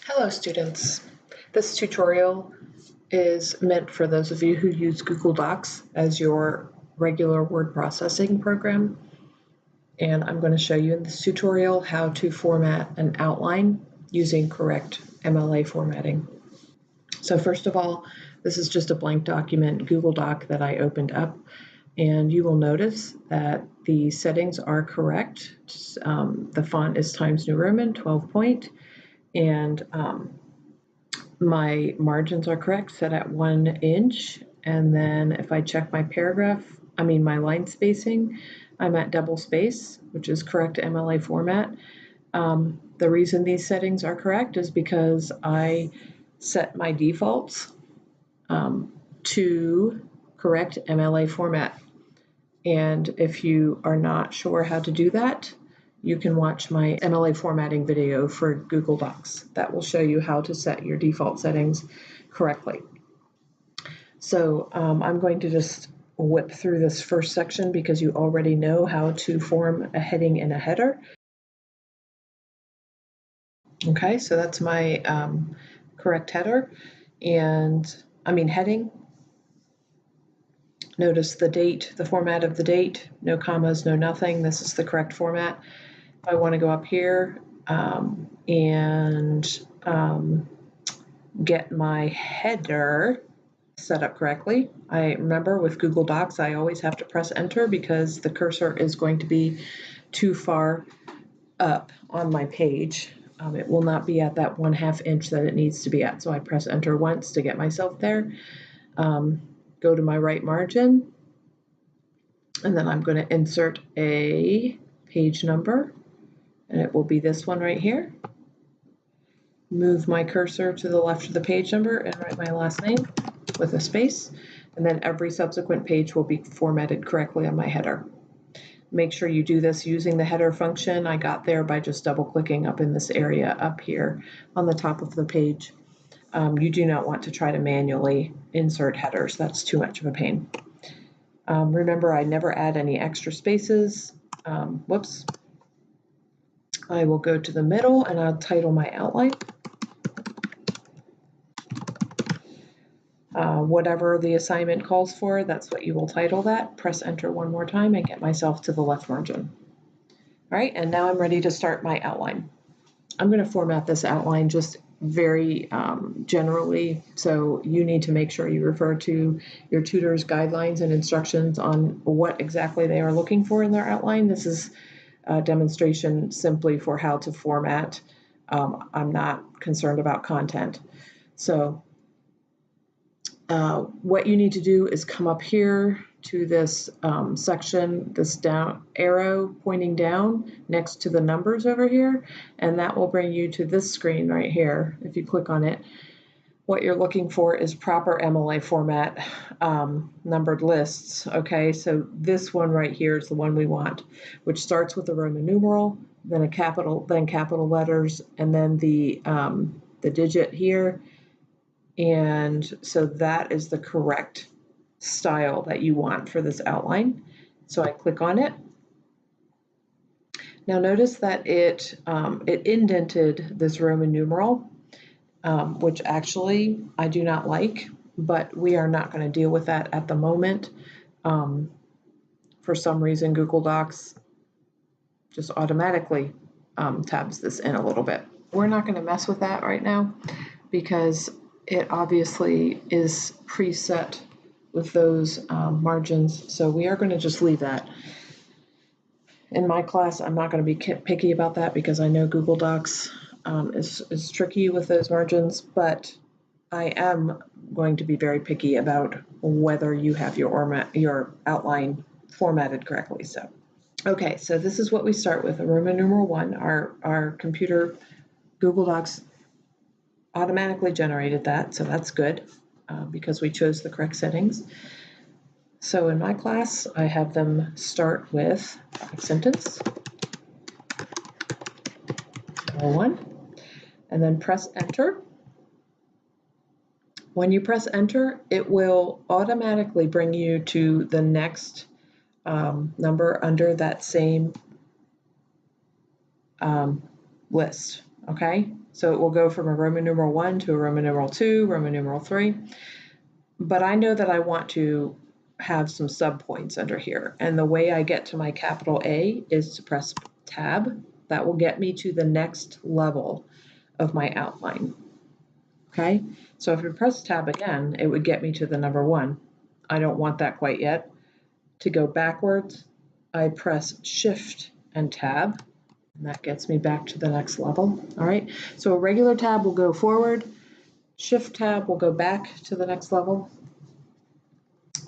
Hello students. This tutorial is meant for those of you who use Google Docs as your regular word processing program. And I'm going to show you in this tutorial how to format an outline using correct MLA formatting. So first of all, this is just a blank document, Google Doc, that I opened up. And you will notice that the settings are correct. The font is Times New Roman 12 point. And my margins are correct, set at 1 inch. And then if I check my my line spacing, I'm at double space, which is correct MLA format. The reason these settings are correct is because I set my defaults to correct MLA format. And if you are not sure how to do that, you can watch my MLA formatting video for Google Docs. That will show you how to set your default settings correctly. So I'm going to just whip through this first section because you already know how to form a heading and a header. Okay, so that's my correct header and heading. Notice the date, the format of the date, no commas, no nothing. This is the correct format. If I want to go up here and get my header set up correctly, I remember with Google Docs, I always have to press enter because the cursor is going to be too far up on my page. It will not be at that 1/2 inch that it needs to be at. So I press enter once to get myself there. Go to my right margin, and then I'm going to insert a page number, and it will be this one right here. Move my cursor to the left of the page number and write my last name with a space, and then every subsequent page will be formatted correctly on my header. Make sure you do this using the header function. I got there by just double clicking up in this area up here on the top of the page. You do not want to try to manually insert headers. That's too much of a pain. Remember, I never add any extra spaces. Whoops. I will go to the middle and I'll title my outline. Whatever the assignment calls for, that's what you will title that. Press enter one more time and get myself to the left margin. All right, and now I'm ready to start my outline. I'm going to format this outline just very generally, so you need to make sure you refer to your tutor's guidelines and instructions on what exactly they are looking for in their outline. This is a demonstration simply for how to format. I'm not concerned about content. So what you need to do is come up here to this section, this down arrow pointing down next to the numbers over here, and that will bring you to this screen right here. If you click on it, what you're looking for is proper MLA format, numbered lists. Okay, so this one right here is the one we want, which starts with a Roman numeral, then a capital, then capital letters, and then the digit here. And so that is the correct style that you want for this outline. So I click on it. Now notice that it indented this Roman numeral, which actually I do not like, but we are not going to deal with that at the moment. For some reason, Google Docs just automatically tabs this in a little bit. We're not going to mess with that right now because it obviously is preset with those margins, so we are going to just leave that. In my class, I'm not going to be picky about that because I know Google Docs is tricky with those margins, but I am going to be very picky about whether you have your outline formatted correctly. So, okay, so this is what we start with, a Roman numeral 1. Our computer, Google Docs, automatically generated that, so that's good because we chose the correct settings. So in my class, I have them start with a sentence, number 1, and then press enter. When you press enter, it will automatically bring you to the next number under that same list. okay? So it will go from a Roman numeral 1 to a Roman numeral 2, Roman numeral 3. But I know that I want to have some subpoints under here. And the way I get to my capital A is to press Tab. That will get me to the next level of my outline. Okay, so if we press Tab again, it would get me to the number 1. I don't want that quite yet. To go backwards, I press Shift and Tab, and that gets me back to the next level. All right, so a regular tab will go forward, Shift Tab will go back to the next level.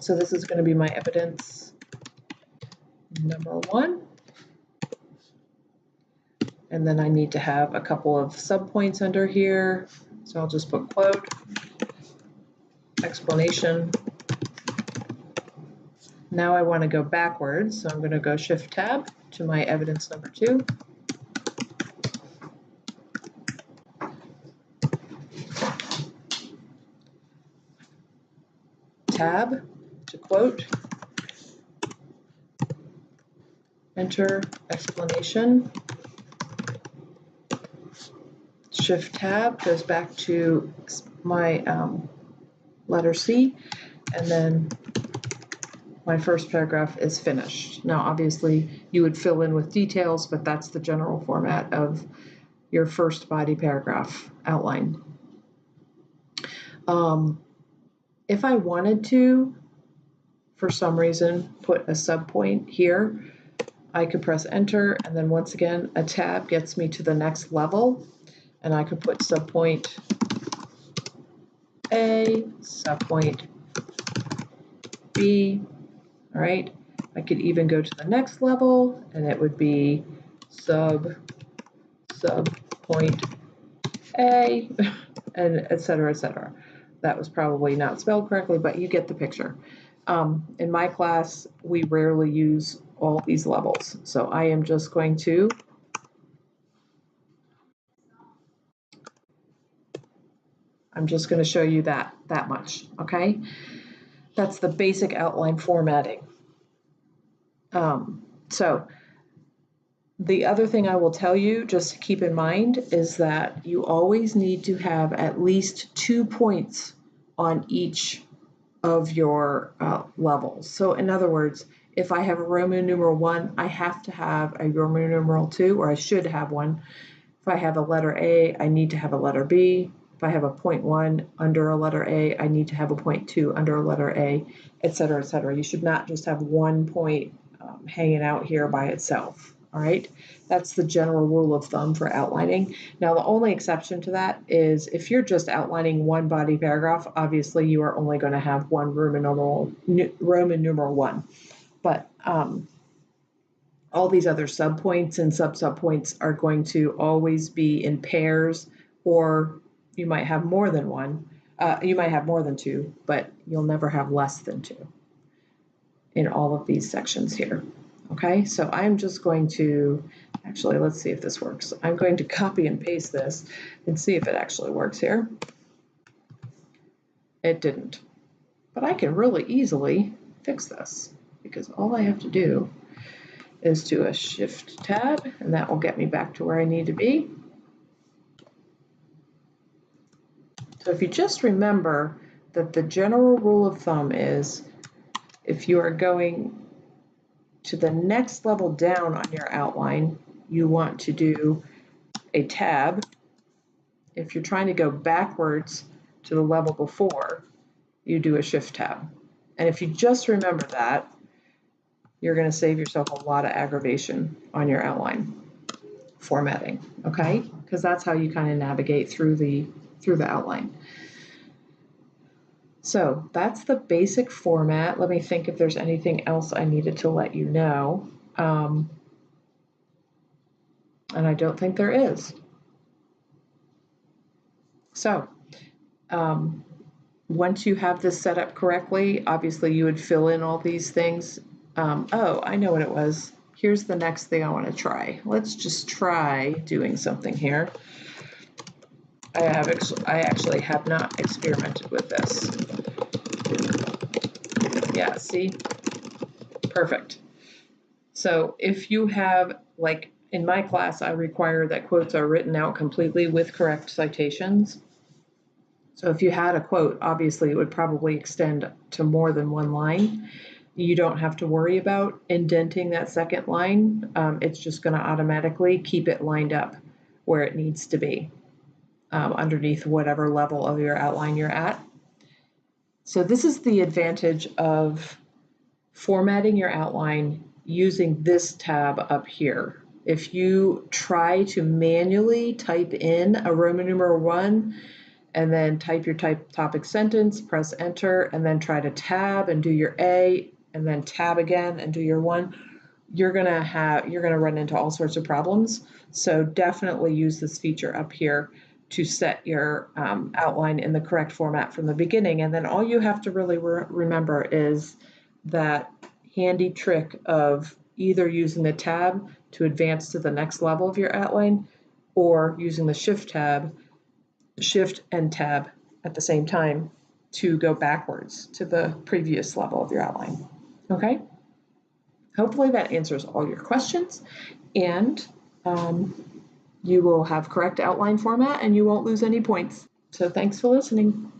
So this is going to be my evidence number 1. And then I need to have a couple of subpoints under here. So I'll just put quote, explanation. Now I want to go backwards, so I'm going to go Shift Tab to my evidence number 2. Tab to quote, enter explanation. Shift Tab goes back to my letter C, and then my first paragraph is finished. Now, obviously, you would fill in with details, but that's the general format of your first body paragraph outline. If I wanted to, for some reason, put a subpoint here, I could press enter, and then once again, a tab gets me to the next level, and I could put subpoint A, subpoint B, all right? I could even go to the next level, and it would be subpoint A, and et cetera, et cetera. That was probably not spelled correctly, but you get the picture. In my class, we rarely use all these levels. So I am just going to show you that much, okay? That's the basic outline formatting. So the other thing I will tell you, just to keep in mind, is that you always need to have at least 2 points on each of your levels. So in other words, if I have a Roman numeral 1, I have to have a Roman numeral 2, or I should have one. If I have a letter A, I need to have a letter B. If I have a point 1 under a letter A, I need to have a point 2 under a letter A, et cetera, et cetera. You should not just have 1 point hanging out here by itself. All right, that's the general rule of thumb for outlining. Now, the only exception to that is if you're just outlining one body paragraph, obviously you are only going to have one Roman numeral 1. But all these other subpoints and subpoints are going to always be in pairs, or you might have more than one. You might have more than 2, but you'll never have less than 2 in all of these sections here. Okay, so I'm just going to, actually, let's see if this works. I'm going to copy and paste this and see if it actually works here. It didn't, but I can really easily fix this because all I have to do is do a Shift Tab, and that will get me back to where I need to be. So if you just remember that the general rule of thumb is if you are going to the next level down on your outline, you want to do a tab. If you're trying to go backwards to the level before, you do a Shift Tab. And if you just remember that, you're going to save yourself a lot of aggravation on your outline formatting, okay? Because that's how you kind of navigate through the outline. So that's the basic format. Let me think if there's anything else I needed to let you know. And I don't think there is. So once you have this set up correctly, obviously you would fill in all these things. Oh, I know what it was. Here's the next thing I want to try. Let's just try doing something here. I actually have not experimented with this. Yeah, see? Perfect. So if you have like In my class, I require that quotes are written out completely with correct citations. So if you had a quote, obviously it would probably extend to more than one line. You don't have to worry about indenting that second line. It's just going to automatically keep it lined up where it needs to be, underneath whatever level of your outline you're at. So this is the advantage of formatting your outline using this tab up here. If you try to manually type in a Roman numeral 1 and then type your topic sentence, press enter, and then try to tab and do your A, and then tab again and do your 1, you're gonna run into all sorts of problems. So definitely use this feature up here to set your outline in the correct format from the beginning. And then all you have to really remember is that handy trick of either using the tab to advance to the next level of your outline, or using the shift and tab at the same time to go backwards to the previous level of your outline. Okay? Hopefully that answers all your questions, and you will have correct outline format and you won't lose any points. So thanks for listening.